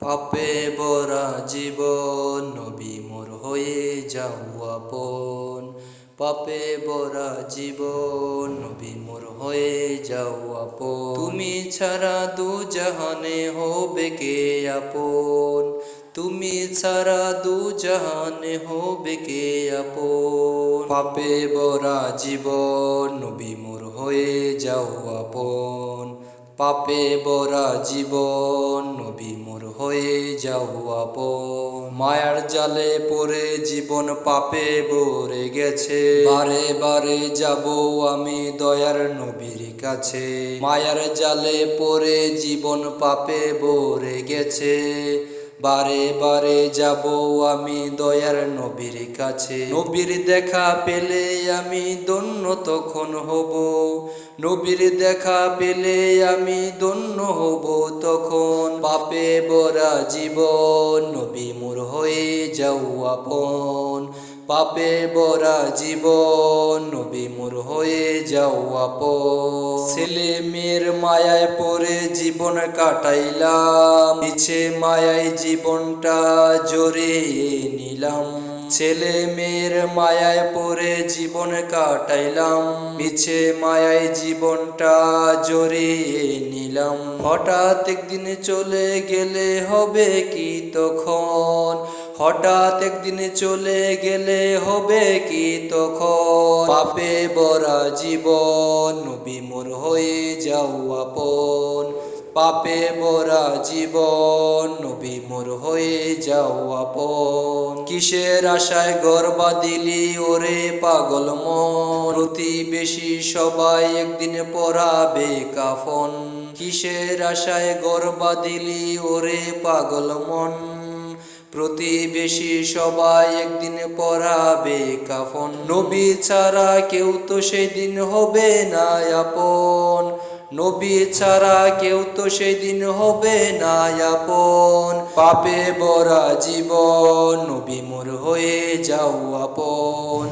পাপে ভরা জীবন নবী মোর হয়ে যাও আপন। পাপে ভরা জীবন নবী মোর হয়ে যাও আপন। তুমি ছাড়া দু জাহানে হবে কে আপন। তুমি ছাড়া দু জাহানে হবে কে আপন। পাপে ভরা জীবন নবী মোর হয়ে যাও আপন। পাপে ভরা জীবন নবী মোর হয়ে যাও আপন। মায়ার জালে পড়ে জীবন পাপে ভরে গেছে, বারে বারে যাব আমি দয়ার নবীর কাছে। মায়ার জালে পড়ে জীবন পাপে ভরে গেছে, বারে বারে যাব আমি দয়ার নবীর কাছে। নবীর দেখা পেলে আমি ধন্য তখন হব, নবীর দেখা পেলে আমি ধন্য হব তখন। পাপে ভরা জীবন নবী মোর হয়ে যাও আপন। পাপে ভরা জীবন নবী মোর হয়ে যাও আপন। ছেলে মেয়ের মায়ায় পড়ে জীবন কাটাইলাম, মিছে মায়ায় জীবনটা জড়িয়ে নিলাম। ছেলে মেয়ের মায়ায় পড়ে জীবন কাটাইলাম, মিছে মায়ায় জীবনটা জড়িয়ে নিলাম। হঠাৎ একদিন চলে গেলে হবে কি তখন, হঠাৎ একদিন চলে গেলে হবে কি তখন। পাপে ভরা জীবন নবী মোর হয়ে যাও আপন। পাপে ভরা জীবন নবী মোর হয়ে যাও আপন। কিসের আশায় ঘর বাঁধিলি ওরে পাগল মন, প্রতিবেশী সবাই একদিন পরাবে কাফন। কিসের আশায় ঘর বাঁধিলি ওরে পাগল মন, প্রতিবেশী সবাই একদিন পরাবে কাফন। নবী ছাড়া কেউ তো সেদিন হবে না আপন, নবী ছাড়া কেউ তো সেদিন হবে না আপন। পাপে ভরা জীবন নবী মোর হয়ে যাও আপন।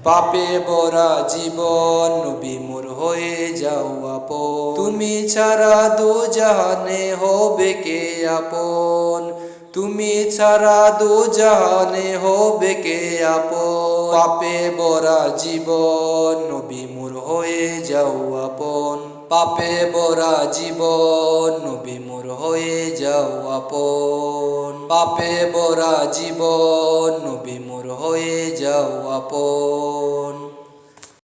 পাপে ভরা জীবন নবী মোর হয়ে যাও আপন। তুমি ছাড়া দু জাহানে হবে কে আপন, তুমি ছাড়া দু জাহানে হবে কে আপন। পাপে ভরা জীবন নবী মোর হয়ে যাও আপন। পাপে ভরা জীবন নবী মোর হয়ে যাও আপন। পাপে ভরা জীবন নবী মোর হয়ে যাও আপন।